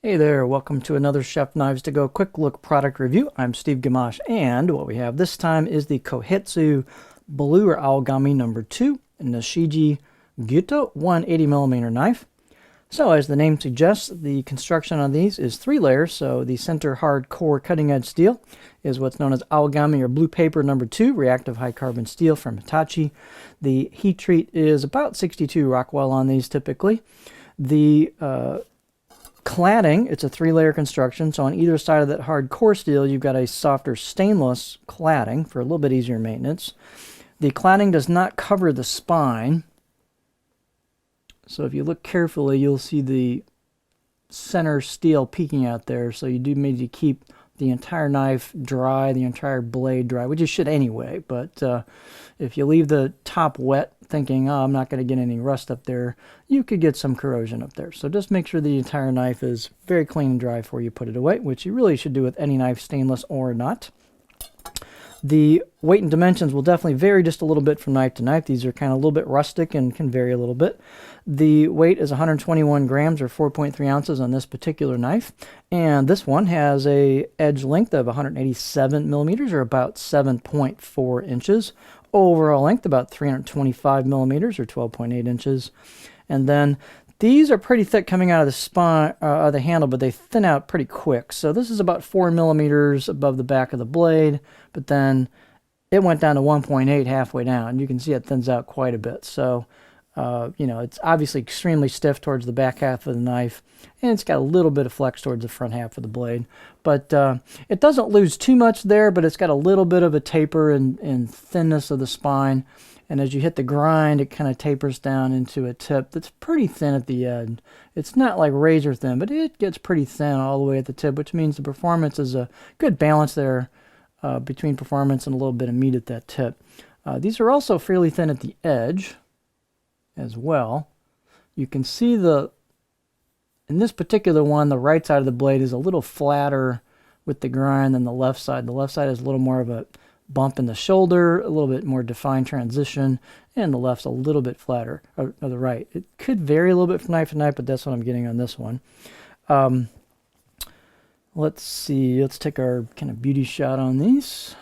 Hey there, welcome to another Chef Knives to Go quick look product review. I'm Steve Gamache, and what we have this time is the Kohetsu Blue or Aogami number 2 Nashiji Gyuto 180mm knife. So as the name suggests, the construction on these is 3 layers. So the center hard core cutting edge steel is what's known as Aogami or blue paper number 2, reactive high carbon steel from Hitachi. The heat treat is about 62 Rockwell on these typically. The cladding, it's a 3-layer construction, so on either side of that hard core steel you've got a softer stainless cladding for a little bit easier maintenance. The cladding does not cover the spine, so if you look carefully you'll see the center steel peeking out there, so you do need to keep the entire knife dry, the entire blade dry, which you should anyway, but if you leave the top wet thinking, oh, I'm not going to get any rust up there, you could get some corrosion up there. So just make sure the entire knife is very clean and dry before you put it away, which you really should do with any knife, stainless or not. The weight and dimensions will definitely vary just a little bit from knife to knife. These are kind of a little bit rustic and can vary a little bit. The weight is 121 grams or 4.3 ounces on this particular knife. And this one has a edge length of 187 millimeters or about 7.4 inches. Overall length about 325 millimeters or 12.8 inches. And then these are pretty thick coming out of the spine, the handle, but they thin out pretty quick. So this is about 4 millimeters above the back of the blade, but then it went down to 1.8 halfway down. You can see it thins out quite a bit. So, it's obviously extremely stiff towards the back half of the knife, and it's got a little bit of flex towards the front half of the blade. But it doesn't lose too much there, but it's got a little bit of a taper and thinness of the spine. And as you hit the grind, it kind of tapers down into a tip that's pretty thin at the end. It's not like razor thin, but it gets pretty thin all the way at the tip, which means the performance is a good balance there between performance and a little bit of meat at that tip. These are also fairly thin at the edge as well. You can see in this particular one, the right side of the blade is a little flatter with the grind than the left side. The left side is a little more of a bump in the shoulder, a little bit more defined transition, and the left's a little bit flatter, or the right. It could vary a little bit from knife to knife, but that's what I'm getting on this one. Let's see, let's take our kind of beauty shot on these.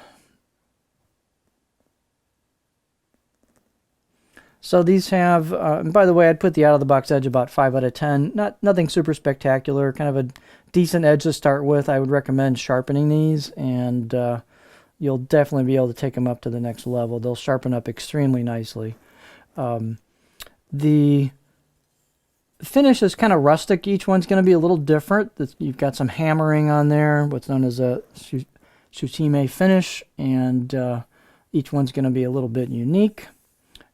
So these have, and by the way, I'd put the out-of-the-box edge about 5 out of 10. Nothing super spectacular, kind of a decent edge to start with. I would recommend sharpening these, and you'll definitely be able to take them up to the next level. They'll sharpen up extremely nicely. The finish is kind of rustic. Each one's going to be a little different. You've got some hammering on there, what's known as a tsushime finish, and each one's going to be a little bit unique.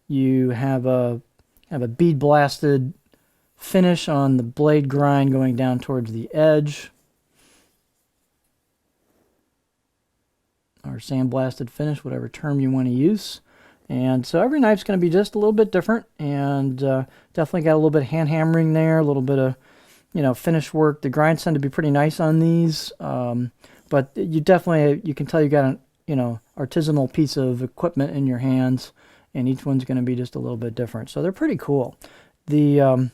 You have a bead blasted finish on the blade grind going down towards the edge, or sandblasted finish, whatever term you want to use. And so every knife's going to be just a little bit different, and definitely got a little bit of hand hammering there, a little bit of finish work. The grinds tend to be pretty nice on these, but you can tell you got an artisanal piece of equipment in your hands, and each one's going to be just a little bit different. So they're pretty cool. The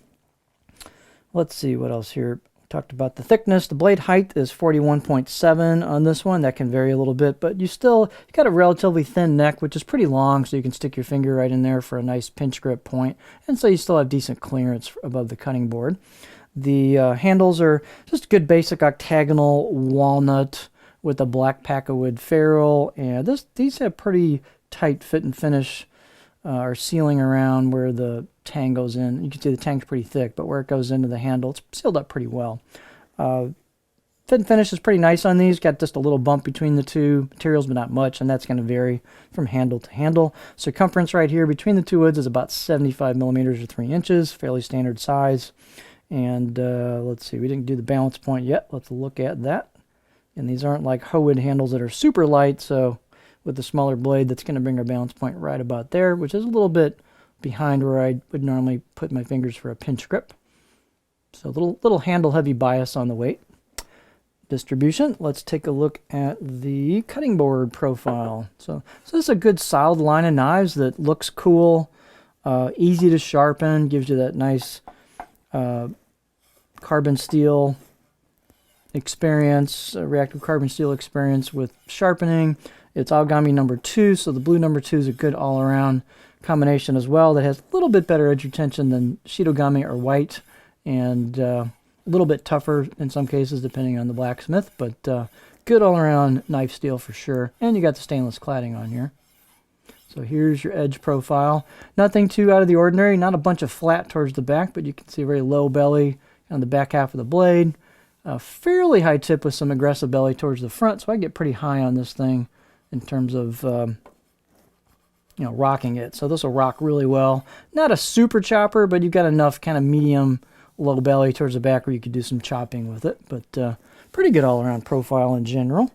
let's see what else here. Talked about the thickness. The blade height is 41.7 on this one. That can vary a little bit, but you got a relatively thin neck, which is pretty long, so you can stick your finger right in there for a nice pinch grip point, and so you still have decent clearance above the cutting board. The handles are just good basic octagonal walnut with a black packawood ferrule, and these have pretty tight fit and finish, or sealing around where the tang goes in. You can see the tang's pretty thick, but where it goes into the handle, it's sealed up pretty well. Fit and finish is pretty nice on these. Got just a little bump between the two materials, but not much, and that's going to vary from handle to handle. Circumference right here between the two woods is about 75 millimeters or 3 inches, fairly standard size. And let's see, we didn't do the balance point yet. Let's look at that. And these aren't like Howood handles that are super light, so with the smaller blade, that's going to bring our balance point right about there, which is a little bit behind where I would normally put my fingers for a pinch grip. So a little handle heavy bias on the weight. Distribution, let's take a look at the cutting board profile. So this is a good solid line of knives that looks cool, easy to sharpen, gives you that nice carbon steel experience, reactive carbon steel experience with sharpening. It's aogami number 2, so the blue number 2 is a good all-around combination as well that has a little bit better edge retention than shitogami or white, and a little bit tougher in some cases depending on the blacksmith, but good all-around knife steel for sure. And you got the stainless cladding on here. So here's your edge profile. Nothing too out of the ordinary, not a bunch of flat towards the back, but you can see a very low belly on the back half of the blade. A fairly high tip with some aggressive belly towards the front, so I get pretty high on this thing in terms of rocking it. So this will rock really well. Not a super chopper, but you've got enough kind of medium low belly towards the back where you could do some chopping with it. But pretty good all-around profile in general.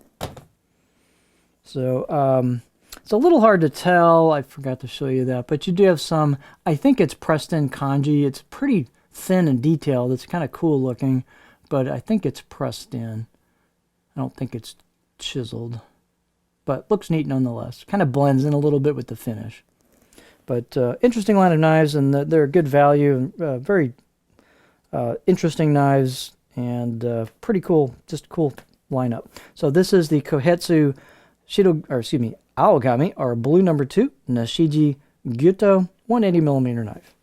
So it's a little hard to tell. I forgot to show you that, but you do have some, I think it's pressed in kanji. It's pretty thin and detailed. It's kind of cool looking, but I think it's pressed in. I don't think it's chiseled, but looks neat nonetheless. Kind of blends in a little bit with the finish. But interesting line of knives, and they're a good value. Very interesting knives, and pretty cool, just cool lineup. So this is the Kohetsu aogami, or blue number 2, Nashiji Gyuto 180mm knife.